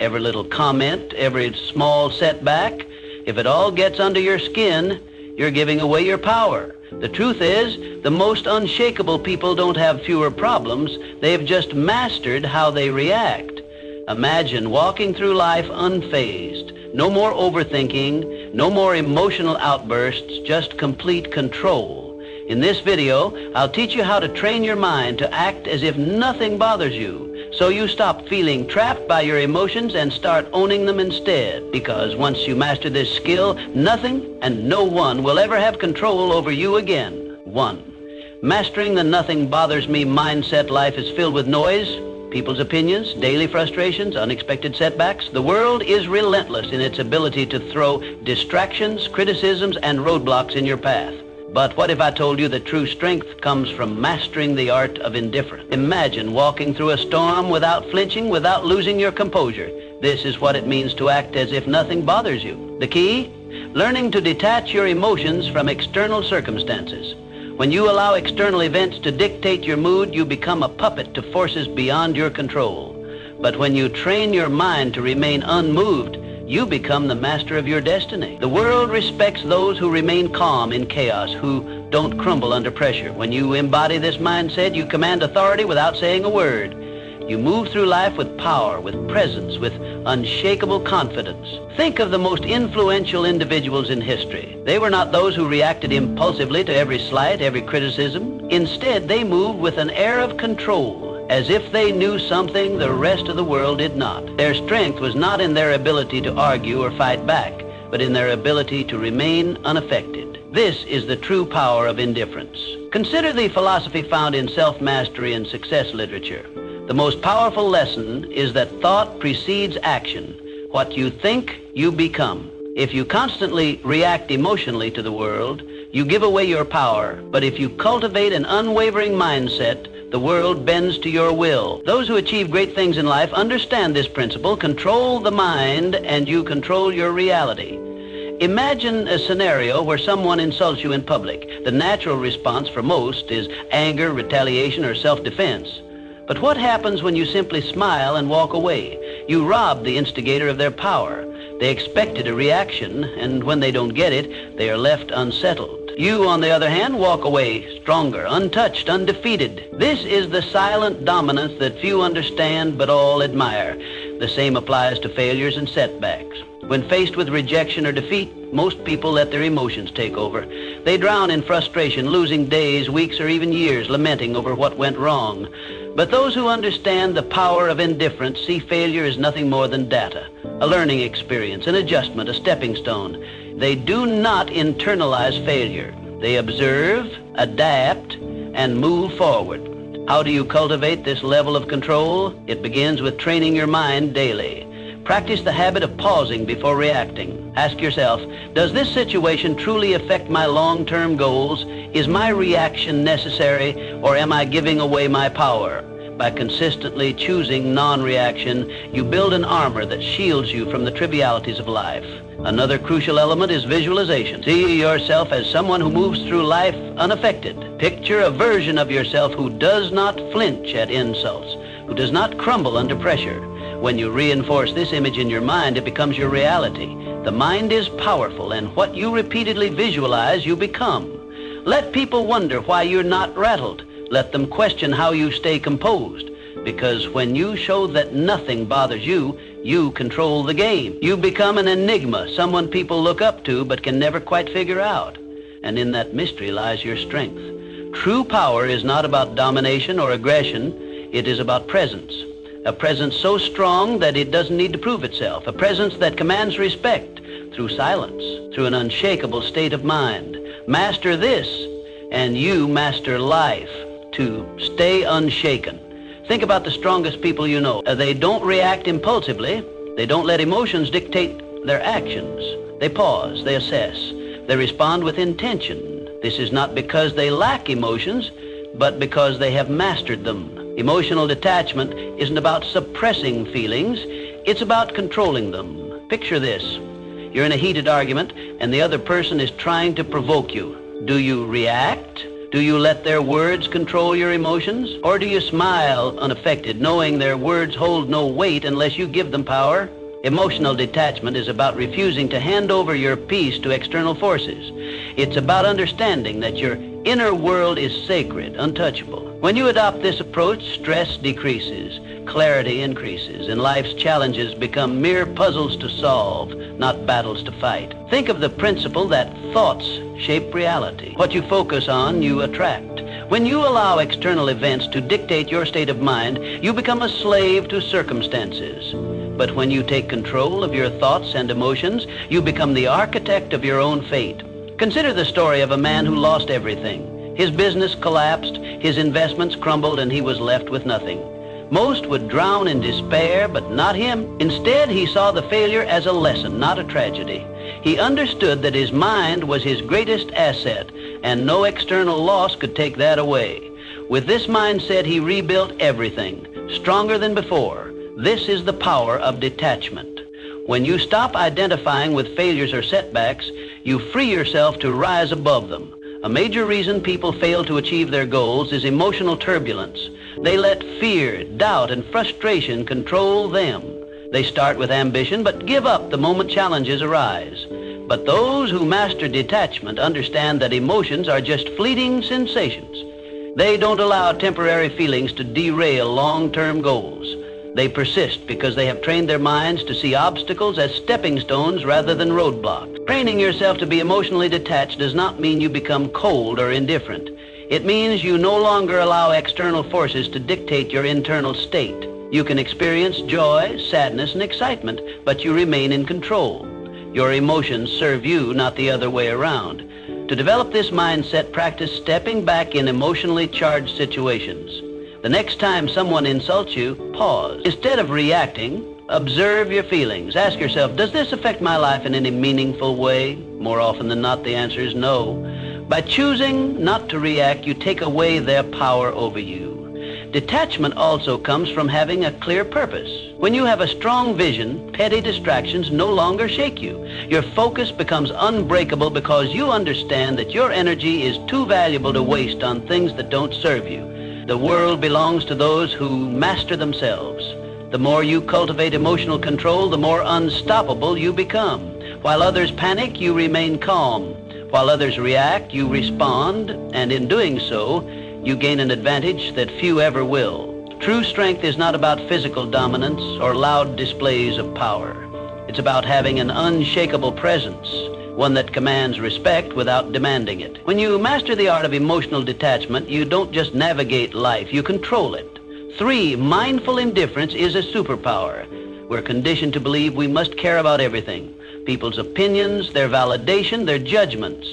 every little comment, every small setback, if it all gets under your skin, you're giving away your power. The truth is, the most unshakable people don't have fewer problems. They've just mastered how they react. Imagine walking through life unfazed. No more overthinking, no more emotional outbursts, just complete control. In this video, I'll teach you how to train your mind to act as if nothing bothers you, so you stop feeling trapped by your emotions and start owning them instead. Because once you master this skill, nothing and no one will ever have control over you again. 1. Mastering the nothing bothers me mindset. Life is filled with noise, people's opinions, daily frustrations, unexpected setbacks. The world is relentless in its ability to throw distractions, criticisms, and roadblocks in your path. But what if I told you that true strength comes from mastering the art of indifference? Imagine walking through a storm without flinching, without losing your composure. This is what it means to act as if nothing bothers you. The key? Learning to detach your emotions from external circumstances. When you allow external events to dictate your mood, you become a puppet to forces beyond your control. But when you train your mind to remain unmoved, you become the master of your destiny. The world respects those who remain calm in chaos, who don't crumble under pressure. When you embody this mindset, you command authority without saying a word. You move through life with power, with presence, with unshakable confidence. Think of the most influential individuals in history. They were not those who reacted impulsively to every slight, every criticism. Instead, they moved with an air of control, as if they knew something the rest of the world did not. Their strength was not in their ability to argue or fight back, but in their ability to remain unaffected. This is the true power of indifference. Consider the philosophy found in self-mastery and success literature. The most powerful lesson is that thought precedes action. What you think, you become. If you constantly react emotionally to the world, you give away your power. But if you cultivate an unwavering mindset, the world bends to your will. Those who achieve great things in life understand this principle. Control the mind and you control your reality. Imagine a scenario where someone insults you in public. The natural response for most is anger, retaliation, or self-defense. But what happens when you simply smile and walk away? You rob the instigator of their power. They expected a reaction, and when they don't get it, they are left unsettled. You, on the other hand, walk away stronger, untouched, undefeated. This is the silent dominance that few understand but all admire. The same applies to failures and setbacks. When faced with rejection or defeat, most people let their emotions take over. They drown in frustration, losing days, weeks, or even years lamenting over what went wrong. But those who understand the power of indifference see failure as nothing more than data, a learning experience, an adjustment, a stepping stone. They do not internalize failure. They observe, adapt, and move forward. How do you cultivate this level of control? It begins with training your mind daily. Practice the habit of pausing before reacting. Ask yourself, does this situation truly affect my long-term goals? Is my reaction necessary, or am I giving away my power? By consistently choosing non-reaction, you build an armor that shields you from the trivialities of life. Another crucial element is visualization. See yourself as someone who moves through life unaffected. Picture a version of yourself who does not flinch at insults, who does not crumble under pressure. When you reinforce this image in your mind, it becomes your reality. The mind is powerful, and what you repeatedly visualize, you become. Let people wonder why you're not rattled. Let them question how you stay composed. Because when you show that nothing bothers you, you control the game. You become an enigma, someone people look up to but can never quite figure out. And in that mystery lies your strength. True power is not about domination or aggression. It is about presence. A presence so strong that it doesn't need to prove itself. A presence that commands respect through silence, through an unshakable state of mind. Master this, and you master life. To stay unshaken. Think about the strongest people you know. They don't react impulsively. They don't let emotions dictate their actions. They pause, they assess, they respond with intention. This is not because they lack emotions, but because they have mastered them. Emotional detachment isn't about suppressing feelings, it's about controlling them. Picture this. You're in a heated argument and the other person is trying to provoke you. Do you react? Do you let their words control your emotions? Or do you smile unaffected, knowing their words hold no weight unless you give them power? Emotional detachment is about refusing to hand over your peace to external forces. It's about understanding that your inner world is sacred, untouchable. When you adopt this approach, stress decreases, clarity increases, and life's challenges become mere puzzles to solve, not battles to fight. Think of the principle that thoughts shape reality. What you focus on, you attract. When you allow external events to dictate your state of mind, you become a slave to circumstances. But when you take control of your thoughts and emotions, you become the architect of your own fate. Consider the story of a man who lost everything. His business collapsed, his investments crumbled, and he was left with nothing. Most would drown in despair, but not him. Instead, he saw the failure as a lesson, not a tragedy. He understood that his mind was his greatest asset, and no external loss could take that away. With this mindset, he rebuilt everything, stronger than before. This is the power of detachment. When you stop identifying with failures or setbacks, you free yourself to rise above them. A major reason people fail to achieve their goals is emotional turbulence. They let fear, doubt, and frustration control them. They start with ambition, but give up the moment challenges arise. But those who master detachment understand that emotions are just fleeting sensations. They don't allow temporary feelings to derail long-term goals. They persist because they have trained their minds to see obstacles as stepping stones rather than roadblocks. Training yourself to be emotionally detached does not mean you become cold or indifferent. It means you no longer allow external forces to dictate your internal state. You can experience joy, sadness, and excitement, but you remain in control. Your emotions serve you, not the other way around. To develop this mindset, practice stepping back in emotionally charged situations. The next time someone insults you, pause. Instead of reacting, observe your feelings. Ask yourself, does this affect my life in any meaningful way? More often than not, the answer is no. By choosing not to react, you take away their power over you. Detachment also comes from having a clear purpose. When you have a strong vision, petty distractions no longer shake you. Your focus becomes unbreakable because you understand that your energy is too valuable to waste on things that don't serve you. The world belongs to those who master themselves. The more you cultivate emotional control, the more unstoppable you become. While others panic, you remain calm. While others react, you respond, and in doing so, you gain an advantage that few ever will. True strength is not about physical dominance or loud displays of power. It's about having an unshakable presence, one that commands respect without demanding it. When you master the art of emotional detachment, you don't just navigate life, you control it. 3, mindful indifference is a superpower. We're conditioned to believe we must care about everything. People's opinions, their validation, their judgments.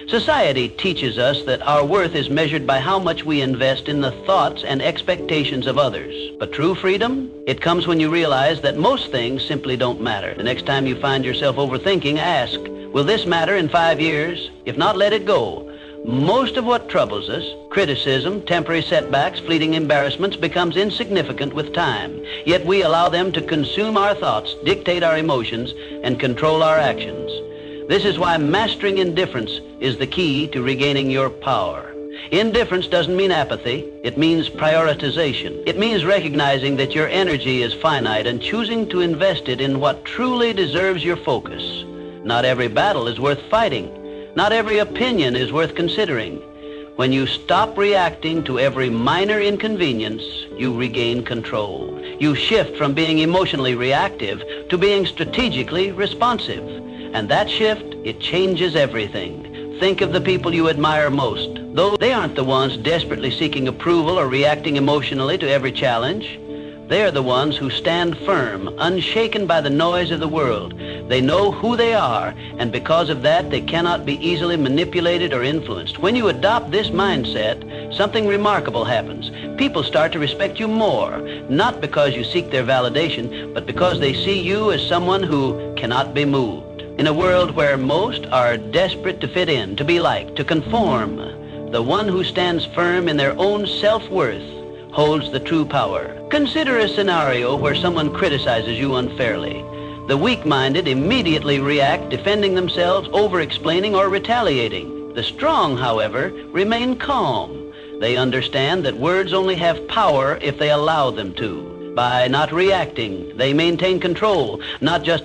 Society teaches us that our worth is measured by how much we invest in the thoughts and expectations of others. But true freedom, it comes when you realize that most things simply don't matter. The next time you find yourself overthinking, ask, will this matter in 5 years? If not, let it go. Most of what troubles us, criticism, temporary setbacks, fleeting embarrassments, becomes insignificant with time. Yet we allow them to consume our thoughts, dictate our emotions, and control our actions. This is why mastering indifference is the key to regaining your power. Indifference doesn't mean apathy. It means prioritization. It means recognizing that your energy is finite and choosing to invest it in what truly deserves your focus. Not every battle is worth fighting. Not every opinion is worth considering. When you stop reacting to every minor inconvenience, you regain control. You shift from being emotionally reactive to being strategically responsive. And that shift, it changes everything. Think of the people you admire most. Though they aren't the ones desperately seeking approval or reacting emotionally to every challenge. They are the ones who stand firm, unshaken by the noise of the world. They know who they are, and because of that, they cannot be easily manipulated or influenced. When you adopt this mindset, something remarkable happens. People start to respect you more, not because you seek their validation, but because they see you as someone who cannot be moved. In a world where most are desperate to fit in, to be liked, to conform, the one who stands firm in their own self-worth holds the true power. Consider a scenario where someone criticizes you unfairly. The weak-minded immediately react, defending themselves, over-explaining, or retaliating. The strong, however, remain calm. They understand that words only have power if they allow them to. By not reacting, they maintain control, not just